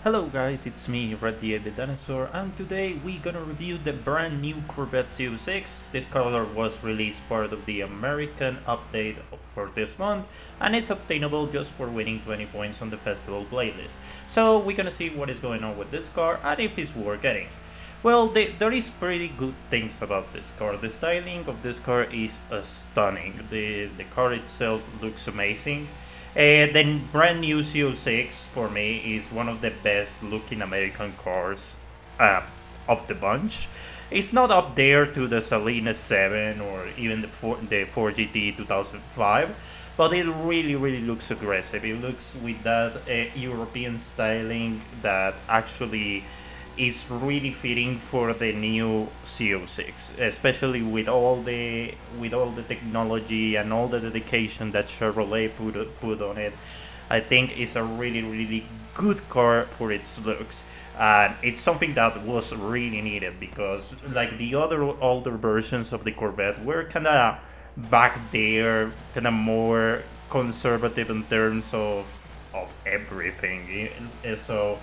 Hello guys, it's me, Red the Dinosaur, and today we're gonna review the brand new Corvette Z06. This color was released part of the American update for this month, and it's obtainable just for winning 20 points on the festival playlist. So we're gonna see what is going on with this car and if it's worth getting. Well, there is pretty good things about this car. The styling of this car is stunning. The car itself looks amazing. The brand new Z06 for me is one of the best looking American cars uh, of the bunch. It's not up there to the Salina 7 or even the 4GT 2005, but it really looks aggressive. It looks with that European styling that actually is really fitting for the new Z06, especially with all the technology and all the dedication that Chevrolet put on it. I think it's a really good car for its looks, and it's something that was really needed because like the other older versions of the Corvette were kind of back there, kind of more conservative in terms of everything. So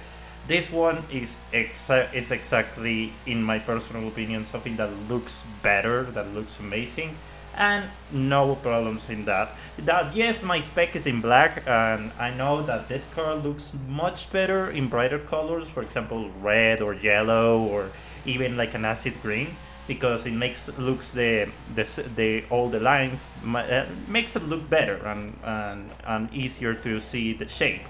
this one is exactly, in my personal opinion, something that looks better, that looks amazing, and no problems in that. That yes, my spec is in black, and I know that this car looks much better in brighter colors, for example, red or yellow, or even like an acid green, because it looks the all the lines makes it look better and easier to see the shape.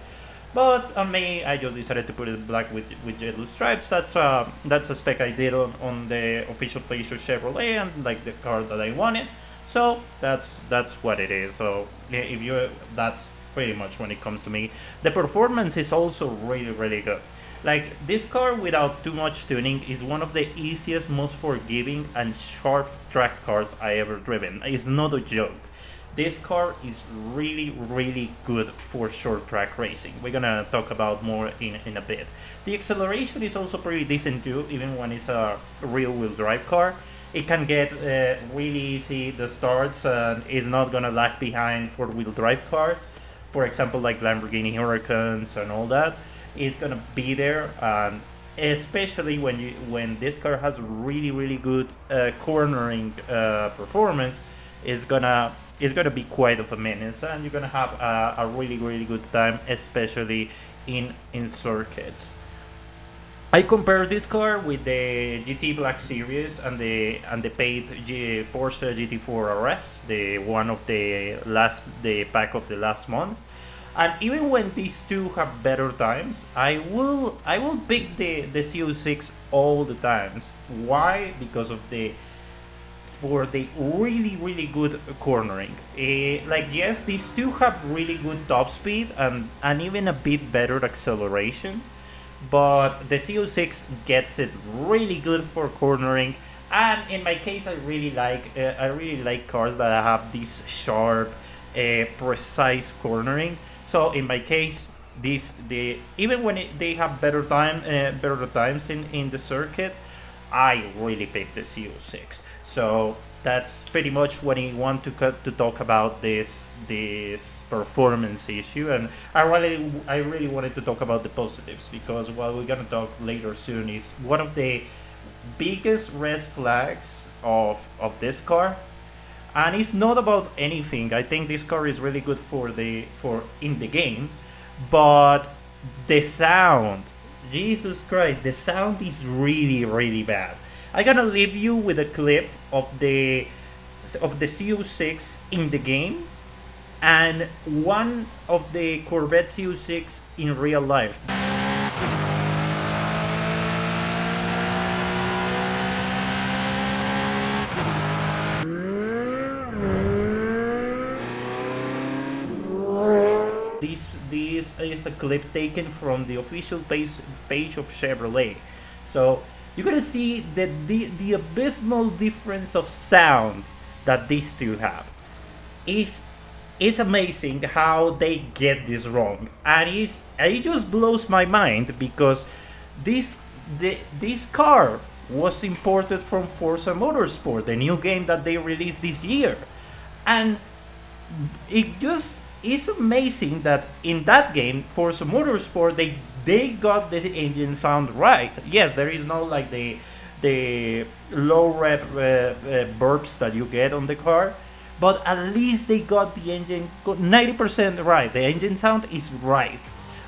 But on me, I just decided to put it black with yellow stripes. That's a spec I did on the official page of Chevrolet and like the car that I wanted. So that's what it is. So yeah, that's pretty much when it comes to me. The performance is also really good. Like this car without too much tuning is one of the easiest, most forgiving and sharp track cars I ever driven. It's not a joke. This car is really good for short track racing. We're gonna talk about more in a bit. The acceleration is also pretty decent too, even when it's a rear wheel drive car. It can get really easy the starts and is not gonna lag behind four wheel drive cars. For example, like Lamborghini Huracans and all that. It's gonna be there, and especially when this car has really good cornering performance, is gonna be quite of a menace, and you're gonna have a really good time, especially in circuits. I compare this car with the GT Black Series and the paid Porsche GT4 RS, the one of the pack of the last month. And even when these two have better times, I will pick the CO6 all the times. Why? Because of the really good cornering. Like yes, these two have really good top speed and even a bit better acceleration, but the CO6 gets it really good for cornering. And in my case, I really like cars that have this sharp, precise cornering. So in my case, even when they have better times in the circuit, I really picked the CO6. So that's pretty much what I want to talk about this performance issue, and I really wanted to talk about the positives, because what we're gonna talk later soon is one of the biggest red flags of this car. And it's not about anything. I think this car is really good for in the game, but the sound, Jesus Christ, the sound is really bad. I'm gonna leave you with a clip of the CO6 in the game and one of the Corvette CO6 in real life. This is a clip taken from the official page of Chevrolet. So you're gonna see the abysmal difference of sound that these two have. It's amazing how they get this wrong, and it just blows my mind, because this car was imported from Forza Motorsport, the new game that they released this year, and it it's amazing that in that game, Forza Motorsport, they got the engine sound right. Yes, there is no like the low rep burps that you get on the car, but at least they got the engine 90% right. The engine sound is right.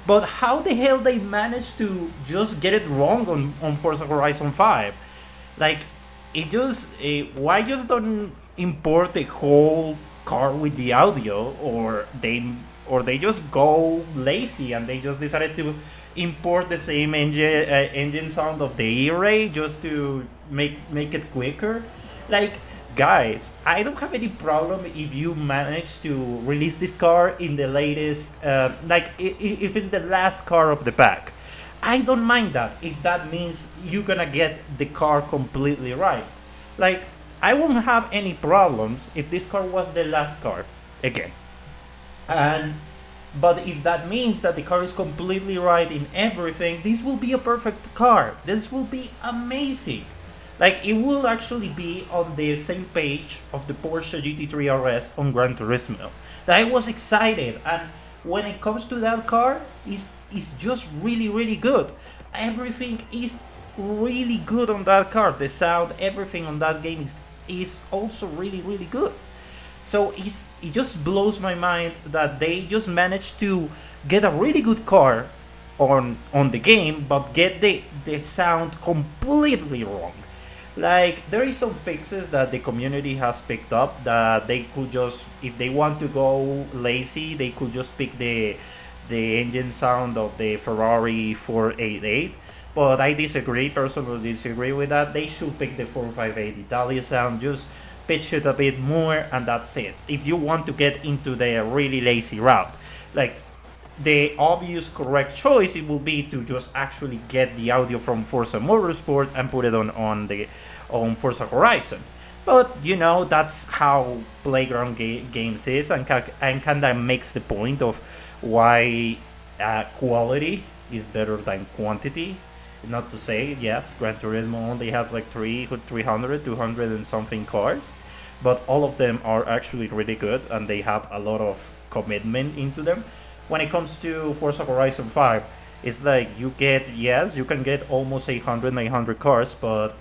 But how the hell they managed to just get it wrong on Forza Horizon 5? Like, it just why just don't import the whole car with the audio, or they just go lazy and they just decided to import the same engine sound of the E-Ray just to make it quicker. Like, guys, I don't have any problem if you manage to release this car in the latest, like if it's the last car of the pack. I don't mind that if that means you're gonna get the car completely right. Like, I won't have any problems if this car was the last car again. But if that means that the car is completely right in everything, this will be a perfect car. This will be amazing. Like, it will actually be on the same page of the Porsche GT3 RS on Gran Turismo. That I was excited, and when it comes to that car, it's just really, really good. Everything is really good on that car. The sound, everything on that game is also really, really good. So it just blows my mind that they just managed to get a really good car on the game, but get the sound completely wrong. Like, there is some fixes that the community has picked up that they could just, if they want to go lazy, they could just pick the engine sound of the Ferrari 488. But I personally disagree with that. They should pick the 458 Italia sound, just pitch it a bit more, and that's it. If you want to get into the really lazy route, like, the obvious correct choice, it will be to just actually get the audio from Forza Motorsport and put it on Forza Horizon. But you know, that's how Playground Games is, and kind of makes the point of why quality is better than quantity. Not to say, yes, Gran Turismo only has like 200 and something cars, but all of them are actually really good and they have a lot of commitment into them. When it comes to Forza Horizon 5, it's like you can get almost 900 cars, but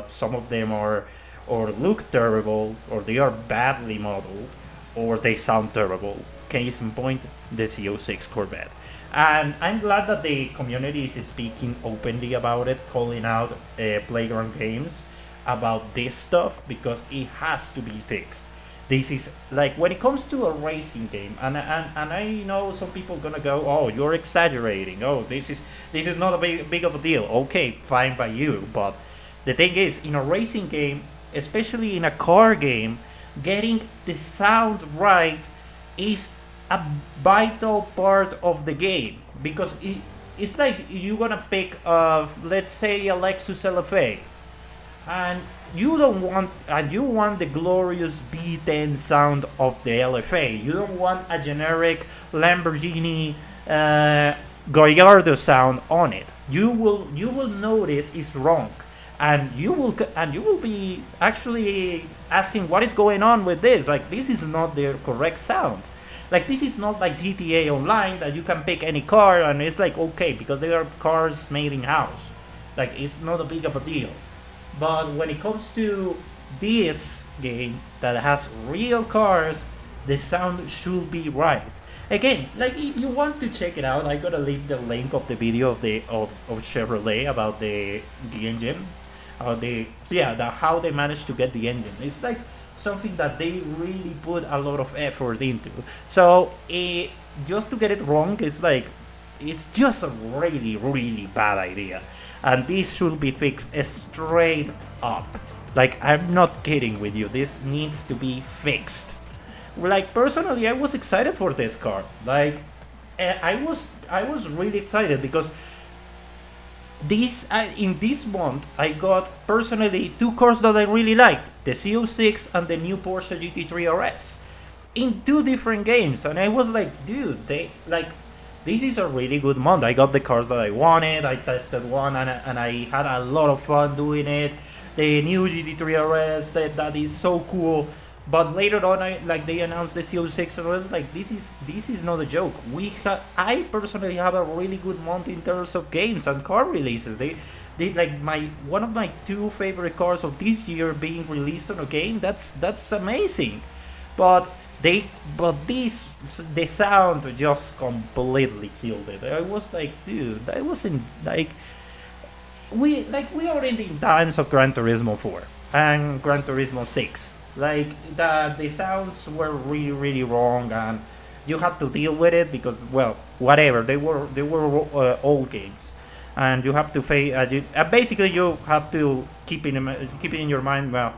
some of them are or look terrible, or they are badly modeled, or they sound terrible. Case in point, the Z06 Corvette. And I'm glad that the community is speaking openly about it, calling out Playground Games about this stuff, because it has to be fixed. This is like, when it comes to a racing game, and I know some people gonna go, oh, you're exaggerating, oh, this is not a big of a deal. Okay, fine by you, but the thing is, in a racing game, especially in a car game, getting the sound right is a vital part of the game, because it's like you're gonna pick let's say a Lexus LFA, and you want the glorious B10 sound of the LFA. You don't want a generic Lamborghini Gallardo sound on it. You will notice it's wrong, and you will be actually asking, what is going on with this? Like, this is not the correct sound. Like, this is not like GTA Online that you can pick any car and it's like, okay, because they are cars made in house. Like, it's not a big of a deal. But when it comes to this game that has real cars, the sound should be right. Again, like, if you want to check it out, I'm gonna leave the link of the video of Chevrolet about the engine, how they managed to get the engine. It's like something that they really put a lot of effort into. So just to get it wrong, it's just a really, really bad idea. And this should be fixed straight up. Like, I'm not kidding with you. This needs to be fixed. Like, personally, I was excited for this car. Like, I was really excited because in this month I got personally two cars that I really liked, the Z06 and the new Porsche GT3 RS, in two different games, and I was like, dude, this is a really good month. I got the cars that I wanted. I tested one and I had a lot of fun doing it. The new GT3 RS, that is so cool. But later on, like they announced the Z06, and I was like, this is not a joke. I personally have a really good month in terms of games and car releases. They like one of my two favorite cars of this year being released on a game. That's amazing. But the sound just completely killed it. I was like, dude, I wasn't like we are in the times of Gran Turismo 4 and Gran Turismo 6. Like the sounds were really wrong, and you have to deal with it because, well, whatever, they were old games, and you have to basically you have to keep it in your mind. Well,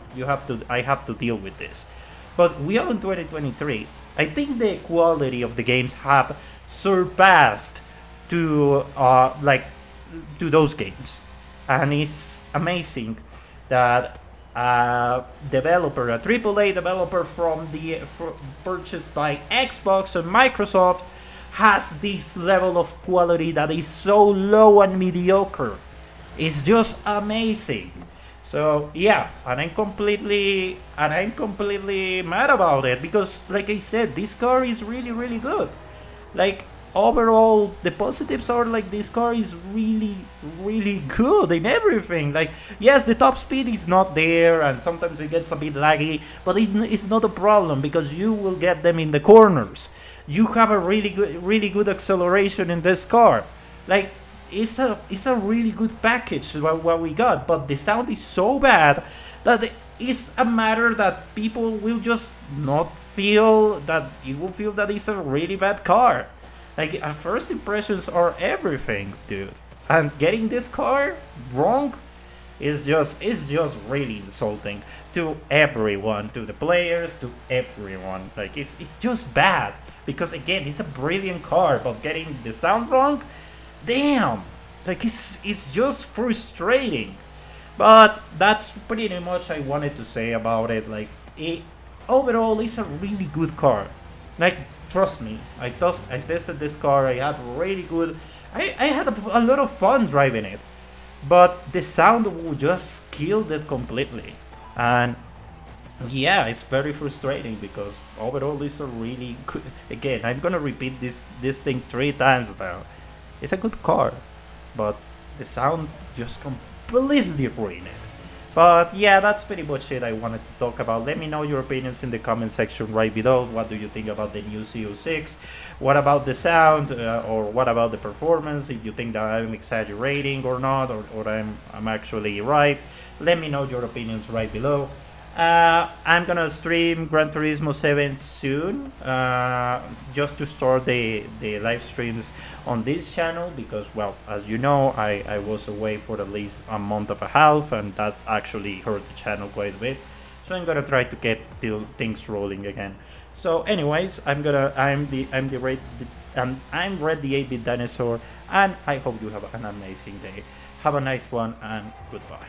I have to deal with this. But we are in 2023. I think the quality of the games have surpassed to those games, and it's amazing that a AAA developer purchased by Xbox and Microsoft has this level of quality that is so low and mediocre. It's just amazing. So yeah, and I'm completely mad about it because, like I said, this car is really good. Like, overall, the positives are like this car is really good in everything. Like, yes, the top speed is not there and sometimes it gets a bit laggy, but it's not a problem because you will get them in the corners. You have a really good acceleration in this car. Like, it's a really good package what we got, but the sound is so bad that it's a matter that people will just not feel that you will feel that it's a really bad car. Like, first impressions are everything, dude. And getting this car wrong is just really insulting to everyone, to the players, to everyone. Like, it's just bad because, again, it's a brilliant car, but getting the sound wrong, damn. Like, it's just frustrating. But that's pretty much I wanted to say about it. Like, overall, it's a really good car. Like, trust me, I tested this car. I had really good. I had a lot of fun driving it, but the sound just killed it completely. And yeah, it's very frustrating because overall it's a really good. Again, I'm gonna repeat this thing 3 times now. It's a good car, but the sound just completely ruined it. But yeah, that's pretty much it I wanted to talk about. Let me know your opinions in the comment section right below. What do you think about the new Z06? What about the sound? Or what about the performance? If you think that I'm exaggerating or not, or I'm actually right. Let me know your opinions right below. I'm gonna stream Gran Turismo 7 soon, just to start the live streams on this channel because, well, as you know, I was away for at least a month and a half, and that actually hurt the channel quite a bit. So I'm gonna try to get things rolling again. So, anyways, I'm Red the 8-bit dinosaur, and I hope you have an amazing day. Have a nice one, and goodbye.